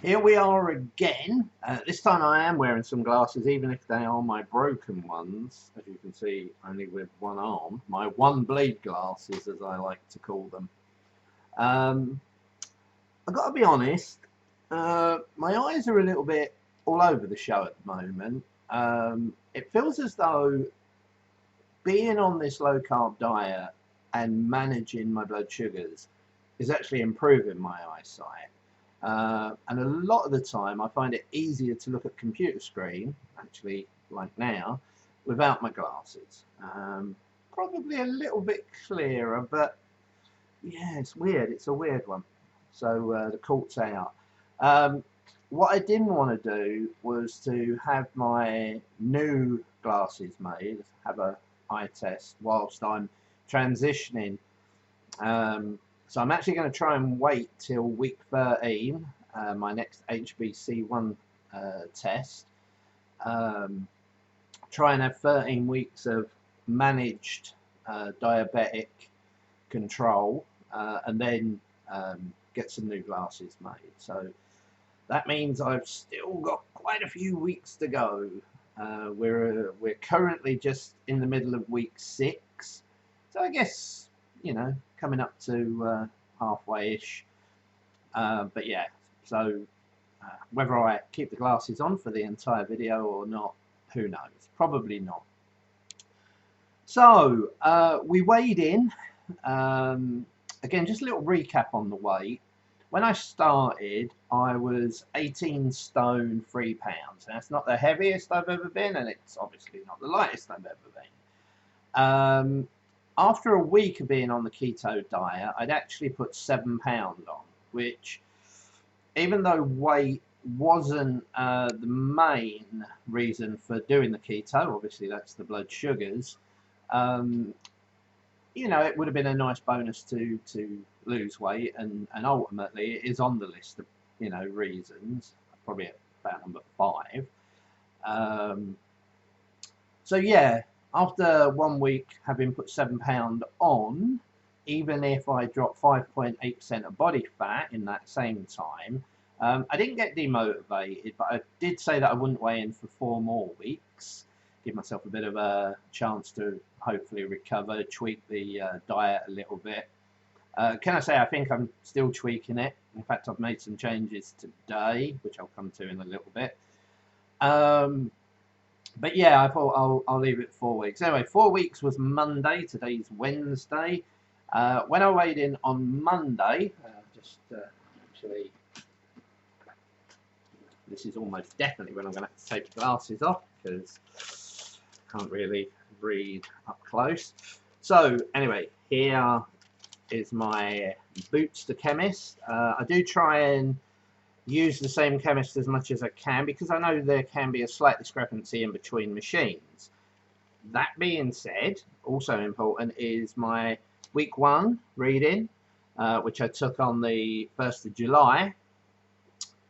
Here we are again. This time I am wearing some glasses, even if they are my broken ones. As you can see, only with one arm. My one blade glasses, as I like to call them. I've got to be honest, my eyes are a little bit all over the show at the moment. It feels as though being on this low carb diet and managing my blood sugars is actually improving my eyesight. And a lot of the time I find it easier to look at computer screen, actually like now, without my glasses. Probably a little bit clearer, but yeah, it's weird. It's a weird one. So the court's out. What I didn't want to do was to have my new glasses made, have a eye test whilst I'm transitioning. So I'm actually going to try and wait till week 13, my next HbC1 test. Try and have 13 weeks of managed diabetic control, and then get some new glasses made. So that means I've still got quite a few weeks to go. We're currently just in the middle of week 6, so I guess, you know, coming up to halfway-ish. But yeah, so whether I keep the glasses on for the entire video or not, who knows? Probably not. So we weighed in. Again, just a little recap on the weight. When I started, I was 18 stone 3 pounds. That's not the heaviest I've ever been, and it's obviously not the lightest I've ever been. After a week of being on the keto diet, I'd actually put 7 pounds on, which, even though weight wasn't the main reason for doing the keto, obviously that's the blood sugars, you know, it would have been a nice bonus to lose weight, and ultimately it is on the list of, you know, reasons, probably at about number 5. So yeah, after 1 week having put 7 pounds on, even if I dropped 5.8% of body fat in that same time, I didn't get demotivated, but I did say that I wouldn't weigh in for 4 more weeks, give myself a bit of a chance to hopefully recover, tweak the diet a little bit. Can I say I think I'm still tweaking it? In fact, I've made some changes today, which I'll come to in a little bit. But yeah, I thought I'll leave it 4 weeks. Anyway, 4 weeks was Monday. Today's Wednesday. When I weighed in on Monday, actually, this is almost definitely when I'm going to have to take the glasses off because I can't really read up close. So anyway, here is my Boots the Chemist. I do try and use the same chemist as much as I can because I know there can be a slight discrepancy in between machines. That being said, also important is my week 1 reading, which I took on the 1st of July.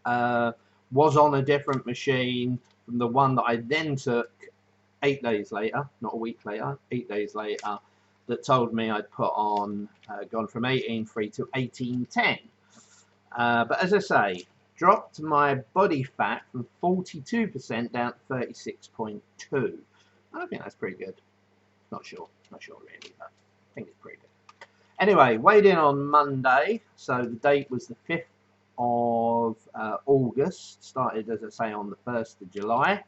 Was on a different machine from the one that I then took 8 days later, not a week later, 8 days later, that told me I'd put on, gone from 18.3 to 18.10. But as I say, dropped my body fat from 42% down to 36.2. I think that's pretty good. Not sure really, but I think it's pretty good. Anyway, weighed in on Monday, so the date was the 5th of August, started as I say on the 1st of July.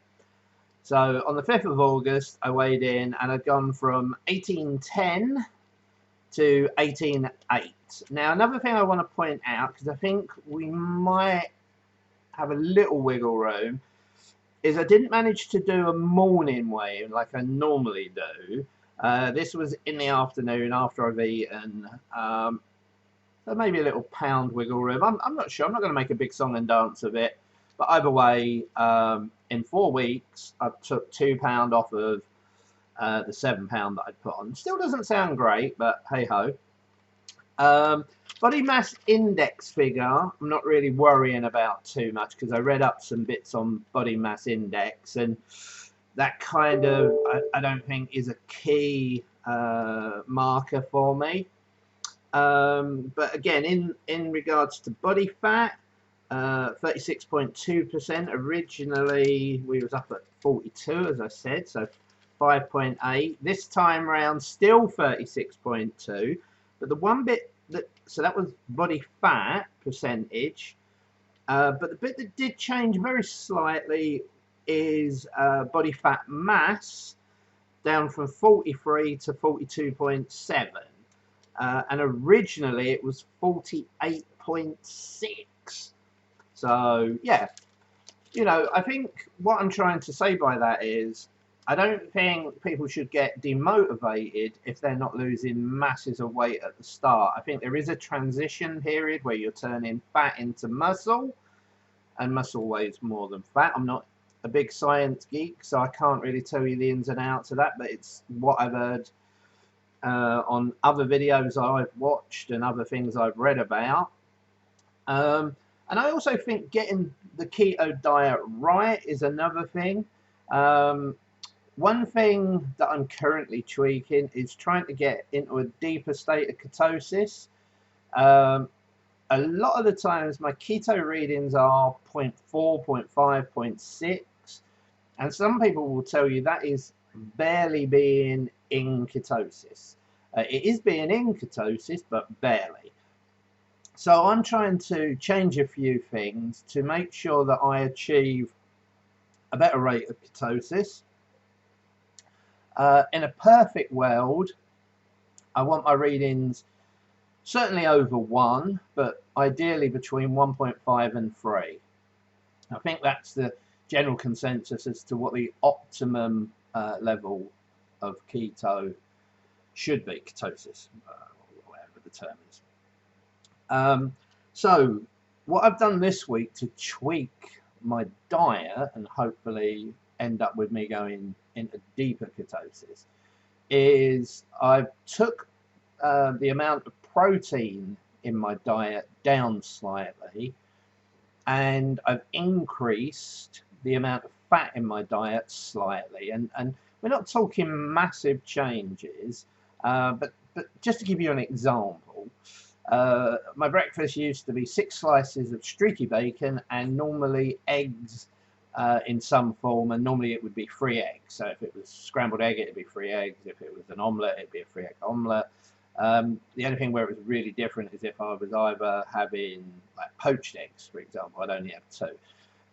So on the 5th of August I weighed in and I'd gone from 18.10 to 18.8. Now another thing I want to point out, because I think we might have a little wiggle room, is I didn't manage to do a morning weigh like I normally do. This was in the afternoon after I've eaten. So maybe a little pound wiggle room. I'm not sure. I'm not going to make a big song and dance of it. But either way, in 4 weeks, I took 2 pounds off of the 7 pound that I'd put on. Still doesn't sound great, but hey-ho. Body mass index figure, I'm not really worrying about too much because I read up some bits on body mass index, and that kind of, I don't think, is a key marker for me. But again, in regards to body fat, 36.2%. Originally we was up at 42, as I said, so 5.8. This time round still 36.2, but the one bit that, so that was body fat percentage, but the bit that did change very slightly is body fat mass, down from 43 to 42.7, and originally it was 48.6. So yeah, you know, I think what I'm trying to say by that is I don't think people should get demotivated if they're not losing masses of weight at the start. I think there is a transition period where you're turning fat into muscle, and muscle weighs more than fat. I'm not a big science geek, so I can't really tell you the ins and outs of that, but it's what I've heard on other videos I've watched and other things I've read about. And I also think getting the keto diet right is another thing. One thing that I'm currently tweaking is trying to get into a deeper state of ketosis. A lot of the times my keto readings are 0.4, 0.5, 0.6, and some people will tell you that is barely being in ketosis. It is being in ketosis, but barely. So I'm trying to change a few things to make sure that I achieve a better rate of ketosis. In a perfect world, I want my readings certainly over 1, but ideally between 1.5 and 3. I think that's the general consensus as to what the optimum level of keto should be, ketosis, whatever the term is. So what I've done this week to tweak my diet and hopefully end up with me going into deeper ketosis is I took the amount of protein in my diet down slightly, and I've increased the amount of fat in my diet slightly, and we're not talking massive changes, but just to give you an example, my breakfast used to be 6 slices of streaky bacon and normally eggs in some form, and normally it would be 3 eggs. So if it was scrambled egg, it'd be 3 eggs. If it was an omelette, it'd be a 3 egg omelette. The only thing where it was really different is if I was either having like poached eggs, for example. I'd only have 2.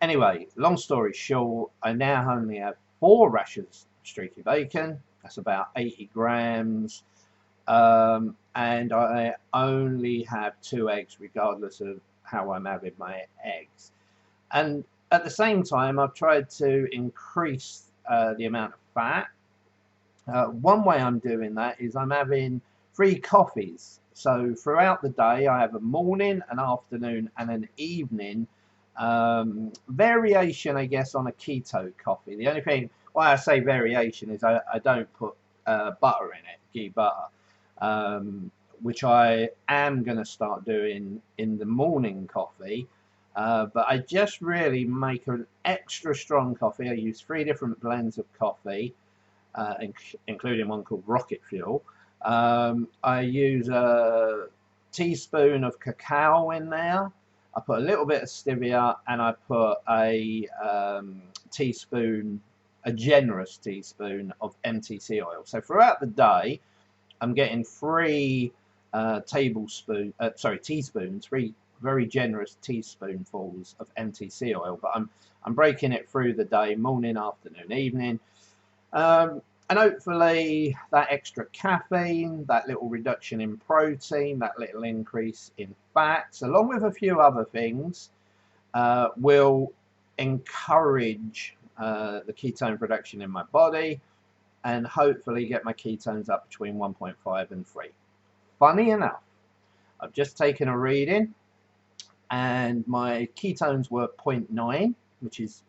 Anyway, long story short, I now only have 4 rashers of streaky bacon. That's about 80 grams. And I only have 2 eggs regardless of how I'm having my eggs. And at the same time, I've tried to increase the amount of fat. One way I'm doing that is I'm having 3 coffees. So throughout the day I have a morning, an afternoon and an evening variation, I guess, on a keto coffee. The only thing why I say variation is I don't put butter in it, ghee butter, which I am going to start doing in the morning coffee. But I just really make an extra strong coffee. I use 3 different blends of coffee, including one called Rocket Fuel. I use a teaspoon of cacao in there. I put a little bit of stevia, and I put a teaspoon, a generous teaspoon of MCT oil. So throughout the day, I'm getting 3 teaspoons, 3 very generous teaspoonfuls of MCT oil. But I'm breaking it through the day, morning, afternoon, evening. And hopefully that extra caffeine, that little reduction in protein, that little increase in fats, along with a few other things, will encourage the ketone production in my body and hopefully get my ketones up between 1.5 and 3. Funny enough, I've just taken a reading and my ketones were 0.9, which is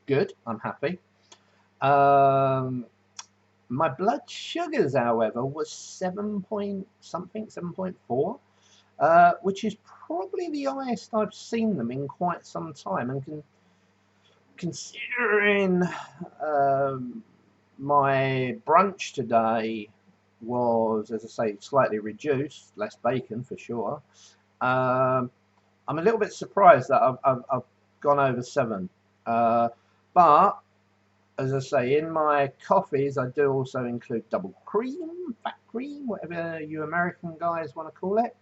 good. I'm happy. My blood sugars, however, was 7 point something, 7.4, which is probably the highest I've seen them in quite some time. And considering my brunch today was, as I say, slightly reduced, less bacon for sure, I'm a little bit surprised that I've gone over 7. But as I say, in my coffees, I do also include double cream, fat cream, whatever you American guys want to call it.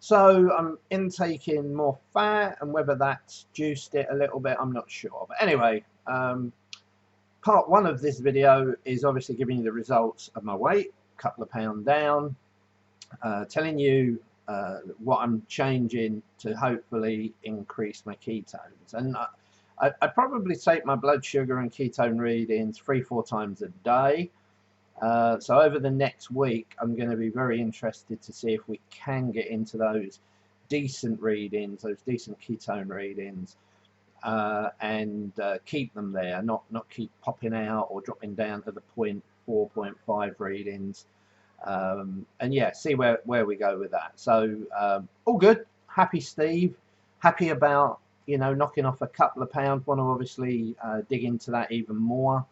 So I'm intaking more fat, and whether that's juiced it a little bit, I'm not sure. But anyway, part 1 of this video is obviously giving you the results of my weight, a couple of pounds down, telling you what I'm changing to hopefully increase my ketones. And I probably take my blood sugar and ketone readings 3-4 times a day. So over the next week, I'm going to be very interested to see if we can get into those decent readings, those decent ketone readings, and keep them there, not keep popping out or dropping down to the 4.5 readings. And yeah, see where we go with that. So all good. Happy Steve. Happy about, you know, knocking off a couple of pounds. Want to obviously dig into that even more.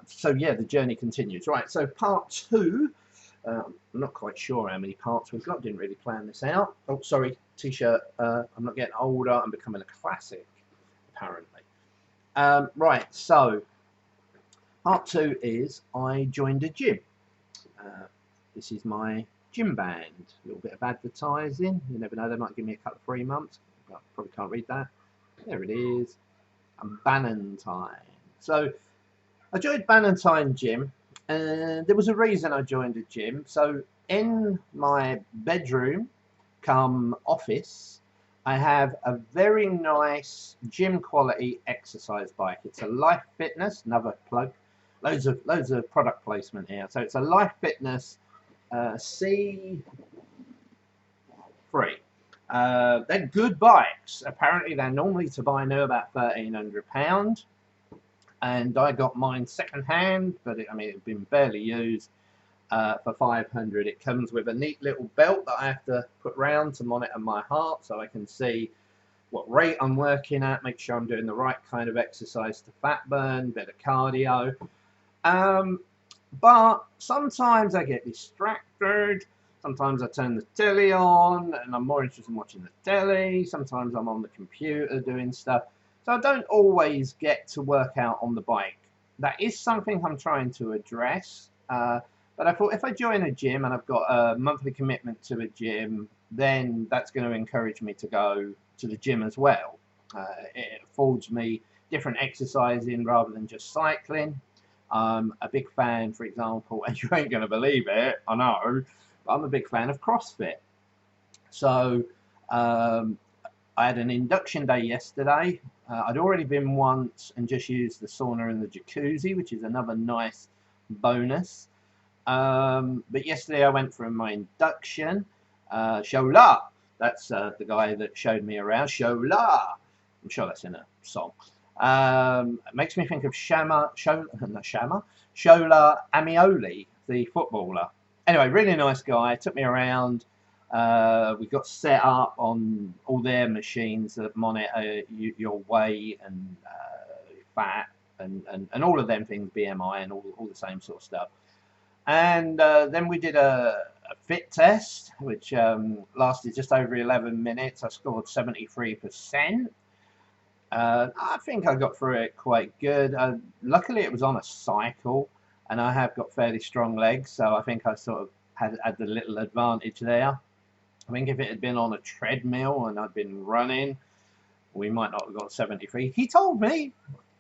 So yeah, the journey continues. Right, so part 2. I'm not quite sure how many parts we've got. Didn't really plan this out. Oh, sorry, t-shirt. I'm not getting older. I'm becoming a classic, apparently. Right, so part 2 is I joined a gym. This is my gym band. A little bit of advertising. You never know, they might give me a couple of free months. But probably can't read that. There it is. Bannantine. So I joined Bannantine Gym, and there was a reason I joined a gym. So in my bedroom come office, I have a very nice gym quality exercise bike. It's a Life Fitness, another plug. Loads of product placement here. So it's a Life Fitness C3. They're good bikes. Apparently they're normally to buy new about £1,300. And I got mine second hand, but I mean, it's been barely used, for 500. It comes with a neat little belt that I have to put round to monitor my heart, so I can see what rate I'm working at, make sure I'm doing the right kind of exercise to fat burn, bit of cardio. But sometimes I get distracted. Sometimes I turn the telly on and I'm more interested in watching the telly. Sometimes I'm on the computer doing stuff. So I don't always get to work out on the bike. That is something I'm trying to address. But I thought if I join a gym and I've got a monthly commitment to a gym, then that's going to encourage me to go to the gym as well. It affords me different exercising rather than just cycling. I'm a big fan, for example, and you ain't going to believe it, I know, but I'm a big fan of CrossFit. So I had an induction day yesterday. I'd already been once and just used the sauna and the jacuzzi, which is another nice bonus. But yesterday I went for my induction. Shola, that's the guy that showed me around. Shola, I'm sure that's in a song. It makes me think of Shola Amioli, the footballer. Anyway, really nice guy. Took me around. We got set up on all their machines that monitor your weight and fat and all of them things, BMI and all the same sort of stuff. And then we did a fit test, which lasted just over 11 minutes. I scored 73%. I think I got through it quite good. Luckily, it was on a cycle, and I have got fairly strong legs, so I think I sort of had the little advantage there. I think if it had been on a treadmill and I'd been running, we might not have got 73. He told me,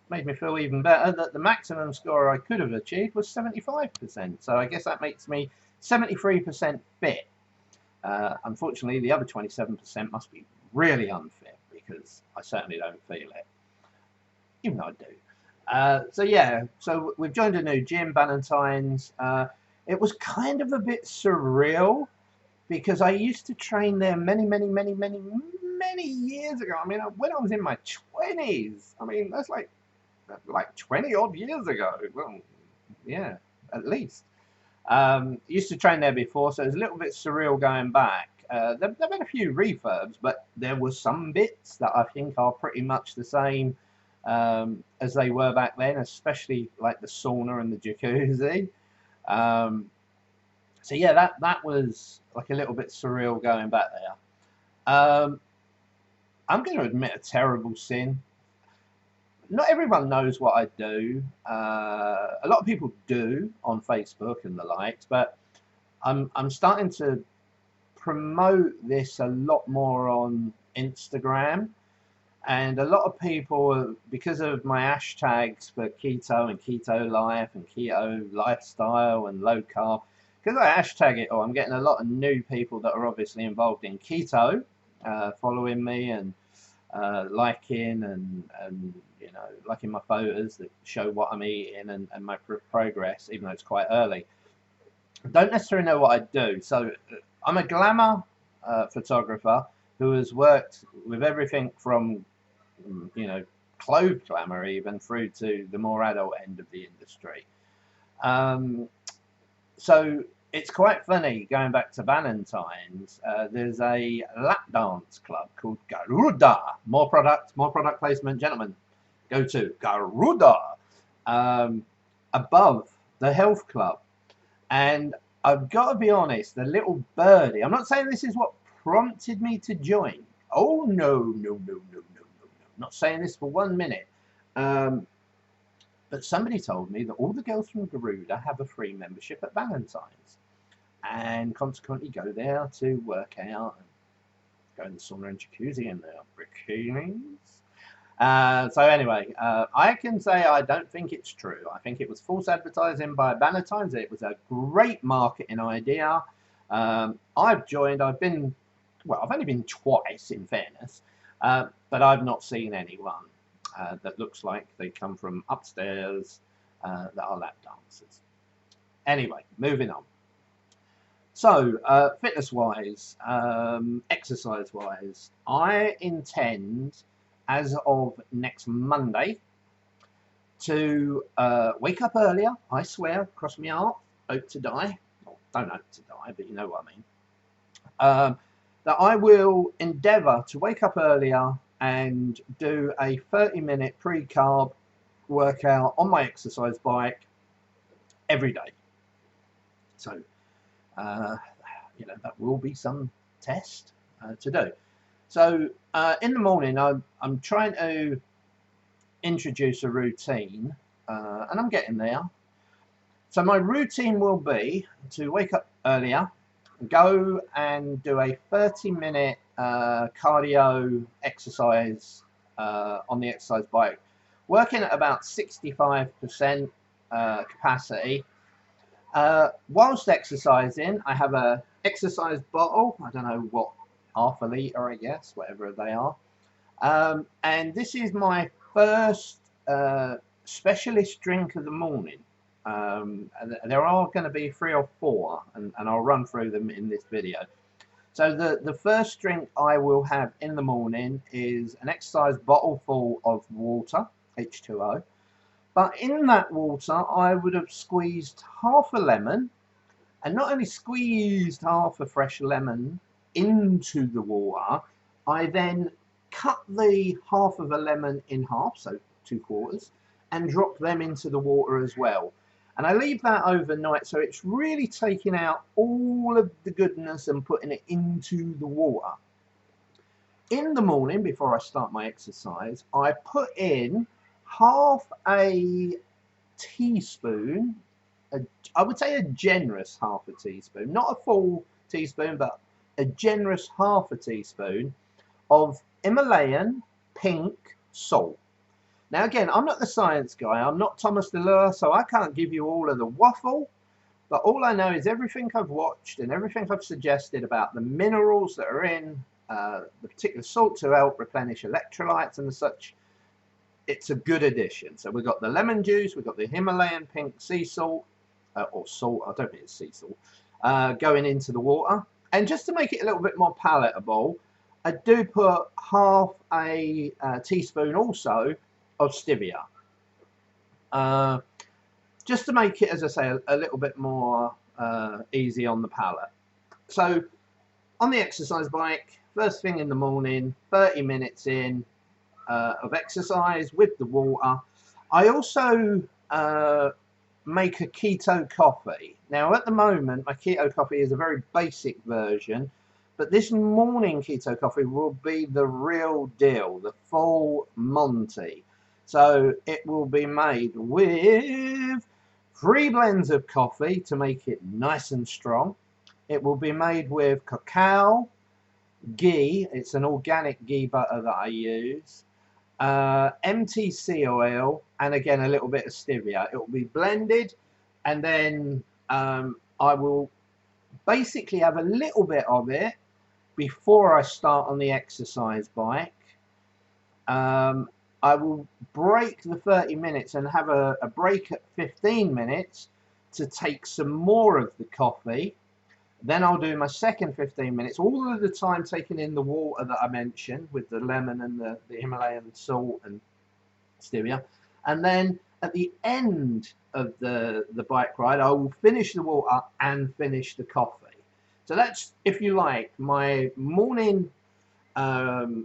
made me feel even better, that the maximum score I could have achieved was 75%. So I guess that makes me 73% fit. Unfortunately, the other 27% must be really unfit, because I certainly don't feel it, even though I do. So yeah, so we've joined a new gym, Bannantine's. It was kind of a bit surreal, because I used to train there many years ago. I mean, when I was in my 20s. I mean, that's like 20 odd years ago. Well, yeah, at least. Used to train there before, so it was a little bit surreal going back. There've been a few refurbs, but there were some bits that I think are pretty much the same as they were back then, especially like the sauna and the jacuzzi. So yeah, that was like a little bit surreal going back there. I'm going to admit a terrible sin. Not everyone knows what I do. A lot of people do on Facebook and the likes, but I'm starting to promote this a lot more on Instagram. And a lot of people, because of my hashtags for keto and keto life and keto lifestyle and low carb, because I hashtag it all, I'm getting a lot of new people that are obviously involved in keto, following me and liking and you know, liking my photos that show what I'm eating and my progress, even though it's quite early. I don't necessarily know what I do. So I'm a glamour photographer who has worked with everything from, you know, clothes glamour even through to the more adult end of the industry. So it's quite funny, going back to Valentine's, there's a lap dance club called Garuda. More product placement, gentlemen. Go to Garuda, above the health club. And I've got to be honest, the little birdie, I'm not saying this is what prompted me to join. Oh, no. Not saying this for 1 minute. But somebody told me that all the girls from Garuda have a free membership at Valentine's. And consequently go there to work out and go in the sauna and jacuzzi in their bikinis. So anyway, I can say I don't think it's true. I think it was false advertising by Valentine's. It was a great marketing idea. I've joined. I've only been twice, in fairness, but I've not seen anyone that looks like they come from upstairs that are lap dancers. Anyway, moving on. So, fitness-wise, exercise-wise, I intend, as of next Monday, to wake up earlier. I swear, cross my heart, hope to die. Well, don't hope to die, but you know what I mean. That I will endeavour to wake up earlier and do a 30-minute pre-carb workout on my exercise bike every day. So, you know, that will be some test to do. So in the morning, I'm trying to introduce a routine, and I'm getting there. So my routine will be to wake up earlier, go and do a 30-minute cardio exercise on the exercise bike, working at about 65% capacity. Whilst exercising, I have a exercise bottle. I don't know what, half a litre, I guess, whatever they are. And this is my first specialist drink of the morning. There are going to be 3 or 4, and I'll run through them in this video. So the first drink I will have in the morning is an exercise bottle full of water, H2O. But in that water, I would have squeezed half a lemon, and not only squeezed half a fresh lemon into the water, I then cut the half of a lemon in half, so 2/4, and drop them into the water as well. And I leave that overnight, so it's really taking out all of the goodness and putting it into the water. In the morning, before I start my exercise, I put in half a teaspoon, I would say a generous half a teaspoon, not a full teaspoon, but a generous half a teaspoon of Himalayan pink salt. Now again, I'm not the science guy, I'm not Thomas DeLure, so I can't give you all of the waffle, but all I know is everything I've watched and everything I've suggested about the minerals that are in the particular salt to help replenish electrolytes and such. It's a good addition. So we've got the lemon juice, we've got the Himalayan pink sea salt, or salt, I don't think it's sea salt, going into the water. And just to make it a little bit more palatable, I do put half a teaspoon also of stevia. Just to make it, as I say, a little bit more easy on the palate. So on the exercise bike, first thing in the morning, 30 minutes in, of exercise with the water. I also make a keto coffee. Now at the moment my keto coffee is a very basic version, but this morning keto coffee will be the real deal, the full Monty. So it will be made with 3 blends of coffee to make it nice and strong. It will be made with cacao, ghee, it's an organic ghee butter that I use, MTC oil, and again a little bit of stevia. It will be blended, and then I will basically have a little bit of it before I start on the exercise bike. I will break the 30 minutes and have a break at 15 minutes to take some more of the coffee. Then I'll do my second 15 minutes, all of the time taking in the water that I mentioned with the lemon and the Himalayan salt and stevia. And then at the end of the bike ride, I will finish the water and finish the coffee. So that's, if you like, my morning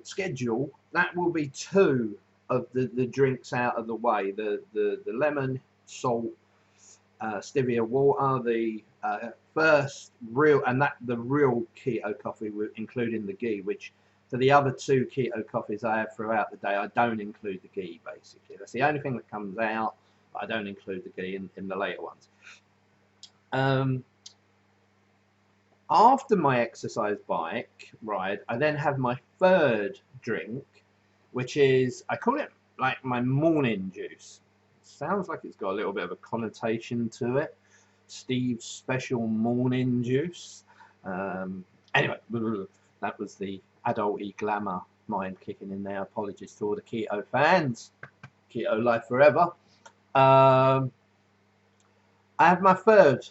schedule. That will be 2 of the drinks out of the way. The lemon, salt, stevia water, the first real, and that the real keto coffee, including the ghee, which for the other 2 keto coffees I have throughout the day, I don't include the ghee. Basically, that's the only thing that comes out, but I don't include the ghee in the later ones. After my exercise bike ride, I then have my 3rd drink, which is, I call it like my morning juice. Sounds like it's got a little bit of a connotation to it. Steve's special morning juice. Anyway, that was the adult-y glamour mind kicking in there. Apologies to all the keto fans. Keto life forever. I have my 3rd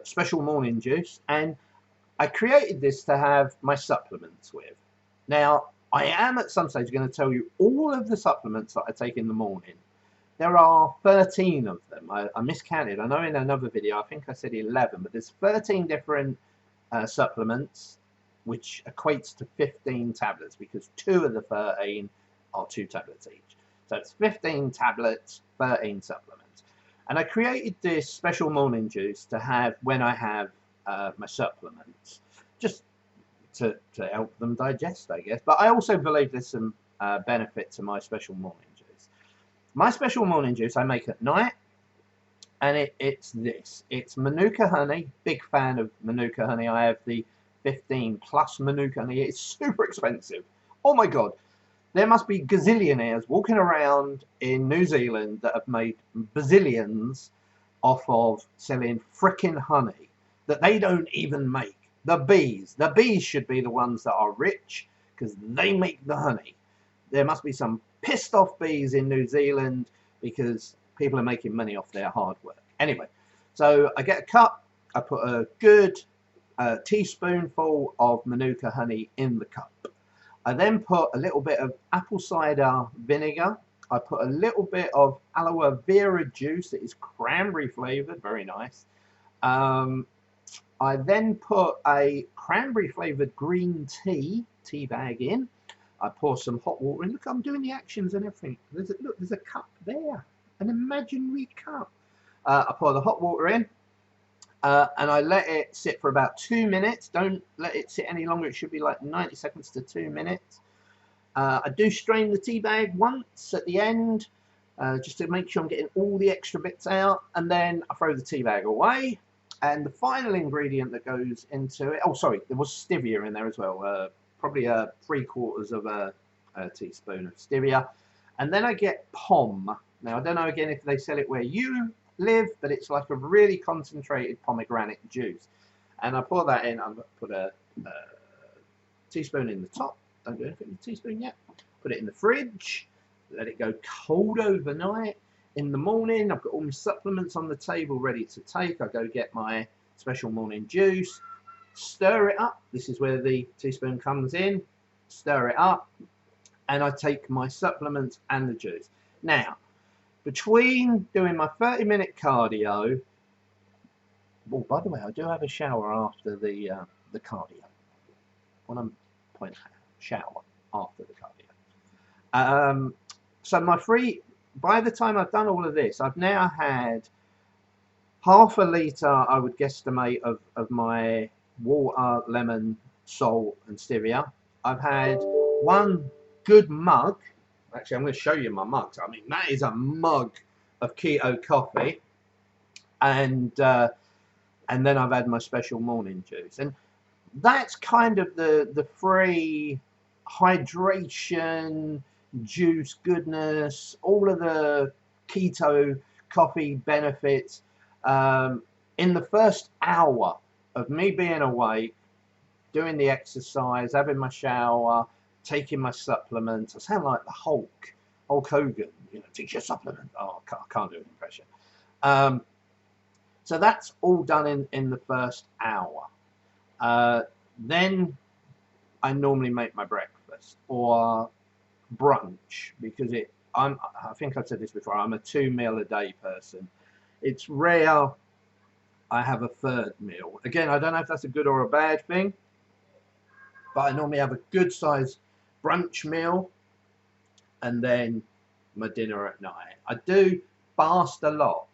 special morning juice, and I created this to have my supplements with. Now, I am at some stage going to tell you all of the supplements that I take in the morning. There are 13 of them. I miscounted. I know in another video I think I said 11, but there's 13 different supplements, which equates to 15 tablets, because 2 of the 13 are 2 tablets each. So it's 15 tablets, 13 supplements. And I created this special morning juice to have when I have my supplements, just to help them digest, I guess. But I also believe there's some benefit to my special morning juice. My special morning juice I make at night, and it's this. It's Manuka honey. Big fan of Manuka honey. I have the 15 plus Manuka honey. It's super expensive. Oh my god. There must be gazillionaires walking around in New Zealand that have made bazillions off of selling frickin' honey that they don't even make. The bees should be the ones that are rich, because they make the honey. There must be some pissed off bees in New Zealand because people are making money off their hard work. Anyway, so I get a cup, I put a good teaspoonful of Manuka honey in the cup. I then put a little bit of apple cider vinegar. I put a little bit of aloe vera juice that is cranberry flavored, very nice. I then put a cranberry flavored green tea bag in. I pour some hot water in. Look, I'm doing the actions and everything. Look, there's a cup there, an imaginary cup. I pour the hot water in, and I let it sit for about 2 minutes. Don't let it sit any longer. It should be like 90 seconds to 2 minutes. I do strain the tea bag once at the end, just to make sure I'm getting all the extra bits out, and then I throw the tea bag away. And the final ingredient that goes into it, oh sorry, there was stevia in there as well, probably 3/4 of a teaspoon of stevia. And then I get POM. Now I don't know again if they sell it where you live, but it's like a really concentrated pomegranate juice. And I pour that in. I'm going to put a teaspoon in the top. Don't do anything with the teaspoon yet. Put it in the fridge. Let it go cold overnight. In the morning, I've got all my supplements on the table ready to take. I go get my special morning juice, stir it up. This is where the teaspoon comes in. Stir it up, and I take my supplements and the juice. Now, between doing my 30-minute cardio, oh, by the way, I do have a shower after the cardio. When I'm pointing out, shower after the cardio. So my by the time I've done all of this, I've now had half a litre, I would guesstimate, of my water, lemon, salt and stevia. I've had one good mug. Actually, I'm going to show you my mugs. I mean, that is a mug of keto coffee. And then I've had my special morning juice. And that's kind of the free hydration, juice goodness, all of the keto coffee benefits. In the first hour of me being awake, doing the exercise, having my shower, taking my supplements. I sound like the Hulk Hogan, you know, take your supplement. Oh, I can't do an impression. So that's all done in the first hour. Then I normally make my breakfast or brunch, because I think I've said this before, I'm a 2 meal a day person. It's rare I have a third meal. Again, I don't know if that's a good or a bad thing, but I normally have a good size brunch meal and then my dinner at night. I do fast a lot,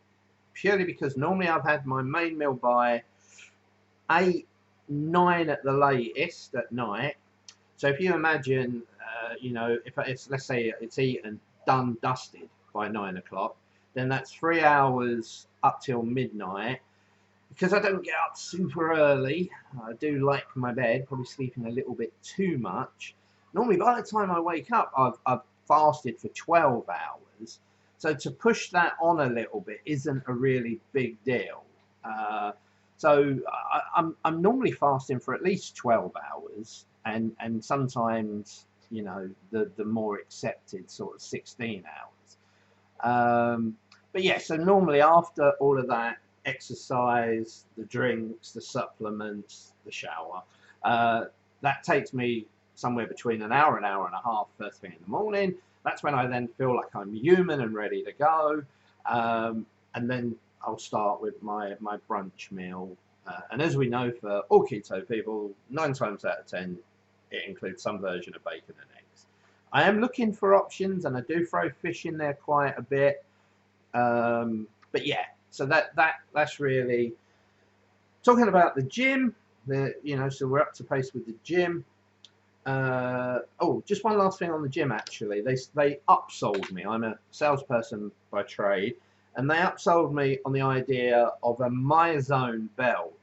purely because normally I've had my main meal by 8, 9 at the latest at night. So if you imagine, you know, if it's, let's say it's eaten, done, dusted by 9 o'clock, then that's 3 hours up till midnight. Because I don't get up super early, I do like my bed, probably sleeping a little bit too much. Normally by the time I wake up, I've fasted for 12 hours. So to push that on a little bit isn't a really big deal. So I'm normally fasting for at least 12 hours, and sometimes, you know, the more accepted sort of 16 hours. But yeah, so normally after all of that, exercise, the drinks, the supplements, the shower, that takes me somewhere between an hour and a half first thing in the morning. That's when I then feel like I'm human and ready to go. And then I'll start with my brunch meal. And as we know, for all keto people, 9 times out of 10, it includes some version of bacon and eggs. I am looking for options, and I do throw fish in there quite a bit. But yeah, so that's really talking about the gym. You know, so we're up to pace with the gym. Oh, just one last thing on the gym. Actually, they upsold me. I'm a salesperson by trade, and they upsold me on the idea of a MyZone belt,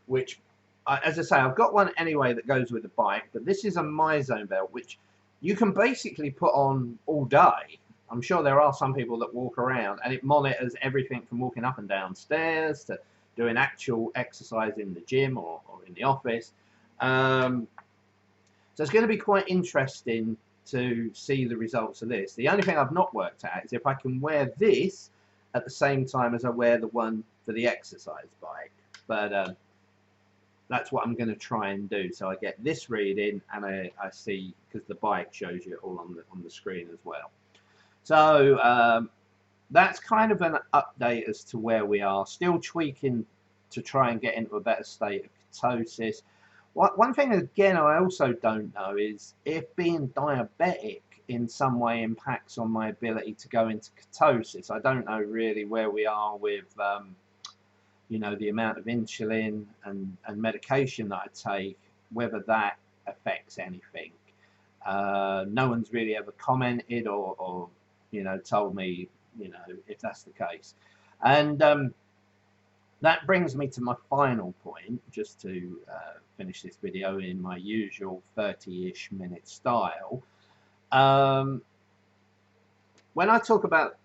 which, as I say, I've got one anyway that goes with the bike, but this is a MyZone belt, which you can basically put on all day. I'm sure there are some people that walk around, and it monitors everything from walking up and down stairs to doing actual exercise in the gym or in the office. So it's going to be quite interesting to see the results of this. The only thing I've not worked out is if I can wear this at the same time as I wear the one for the exercise bike. But that's what I'm going to try and do. So I get this reading, and I see, because the bike shows you it all on the screen as well. So that's kind of an update as to where we are. Still tweaking to try and get into a better state of ketosis. One thing, again, I also don't know is if being diabetic in some way impacts on my ability to go into ketosis. I don't know really where we are with, you know, the amount of insulin and medication that I take, whether that affects anything. No one's really ever commented or you know, told me, you know, if that's the case. And that brings me to my final point, just to finish this video in my usual 30-ish minute style. When I talk about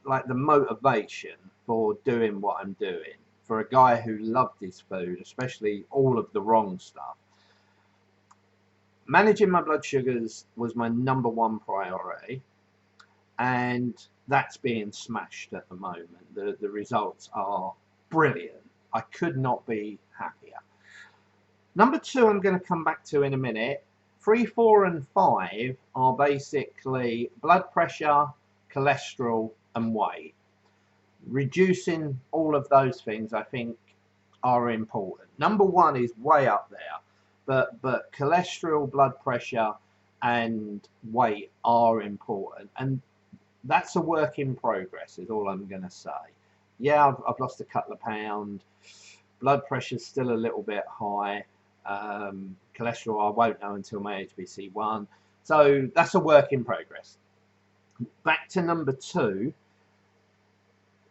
like the motivation for doing what I'm doing, for a guy who loved his food, especially all of the wrong stuff, managing my blood sugars was my #1 priority, and that's being smashed at the moment. The results are brilliant. I could not be happier. #2 I'm going to come back to in a minute. 3, 4 and 5 are basically blood pressure, cholesterol and weight. Reducing all of those things, I think, are important. #1 is way up there, but cholesterol, blood pressure and weight are important. And that's a work in progress, is all I'm going to say. Yeah, I've lost a couple of pounds. Blood pressure's still a little bit high. Cholesterol, I won't know until my HbC1. So that's a work in progress. Back to number 2.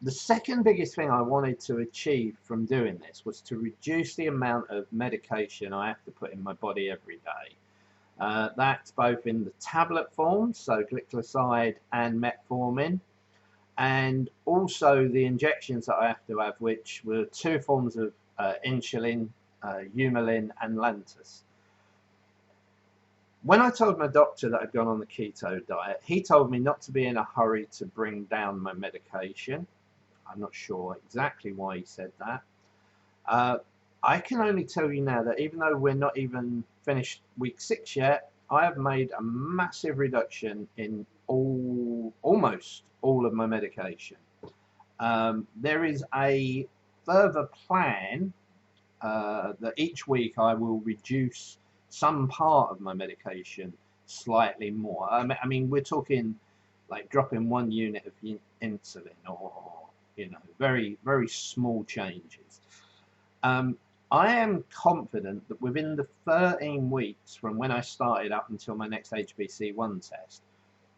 The second biggest thing I wanted to achieve from doing this was to reduce the amount of medication I have to put in my body every day. That's both in the tablet form, so glycoside and metformin, and also the injections that I have to have, which were 2 forms of insulin, Humulin and Lantus. When I told my doctor that I'd gone on the keto diet, he told me not to be in a hurry to bring down my medication. I'm not sure exactly why he said that. I can only tell you now that even though we're not even finished week 6 yet, I have made a massive reduction in almost all of my medication. There is a further plan that each week I will reduce some part of my medication slightly more. I mean, we're talking like dropping 1 unit of insulin, or very, very small changes. I am confident that within the 13 weeks from when I started up until my next HbC1 test,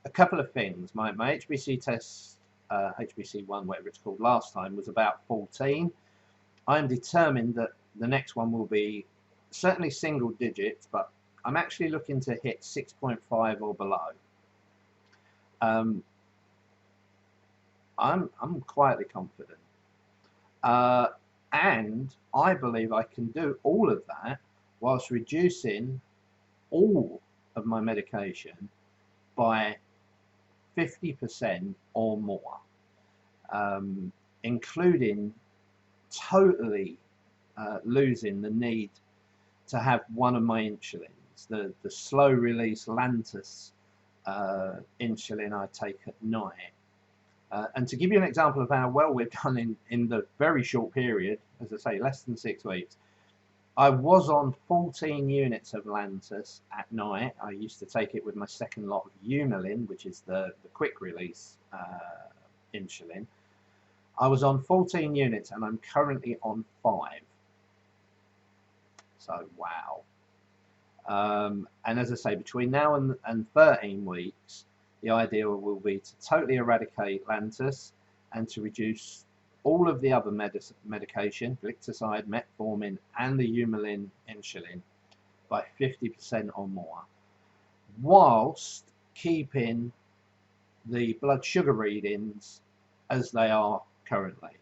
a couple of things. My HbC test, HbC1, whatever it's called, last time was about 14. I'm determined that the next one will be certainly single digits, but I'm actually looking to hit 6.5 or below. I'm quietly confident. And I believe I can do all of that whilst reducing all of my medication by 50% or more, including totally losing the need to have one of my insulins, the slow release Lantus insulin I take at night. And to give you an example of how well we've done in the very short period, as I say, less than 6 weeks, I was on 14 units of Lantus at night. I used to take it with my second lot of Humulin, which is the quick release insulin. I was on 14 units and I'm currently on 5. So, wow. And as I say, between now and 13 weeks, the idea will be to totally eradicate Lantus and to reduce all of the other medication, glycoside, metformin, and the Humulin insulin by 50% or more, whilst keeping the blood sugar readings as they are currently,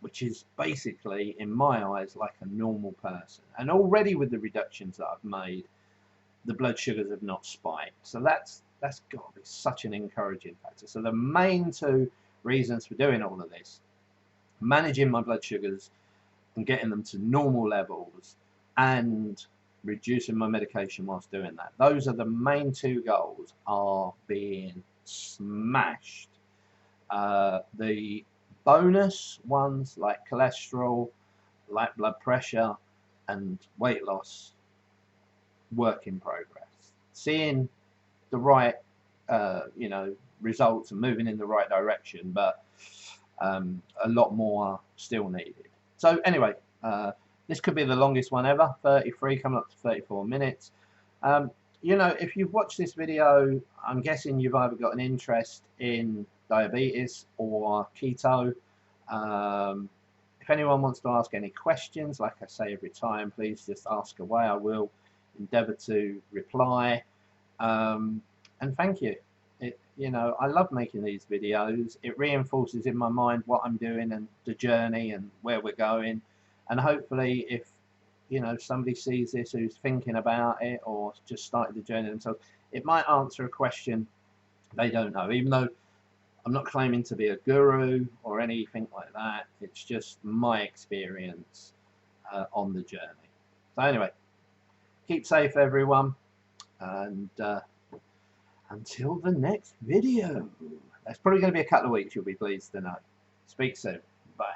which is basically, in my eyes, like a normal person. And already with the reductions that I've made, the blood sugars have not spiked. So that's got to be such an encouraging factor. So the main 2 reasons for doing all of this, managing my blood sugars and getting them to normal levels, and reducing my medication whilst doing that. Those are the main 2 goals, are being smashed. The bonus ones like cholesterol, like blood pressure and weight loss, work in progress. Seeing the right results and moving in the right direction, but a lot more still needed. So anyway, this could be the longest one ever, 33, coming up to 34 minutes. If you've watched this video, I'm guessing you've either got an interest in diabetes or keto. If anyone wants to ask any questions, like I say every time, please just ask away. I will endeavour to reply. And thank you. I love making these videos. It reinforces in my mind what I'm doing and the journey and where we're going. And hopefully, if somebody sees this who's thinking about it or just started the journey themselves, it might answer a question they don't know. Even though I'm not claiming to be a guru or anything like that, it's just my experience on the journey. So anyway, keep safe, everyone, and until the next video. That's probably going to be a couple of weeks, you'll be pleased to know. Speak soon. Bye.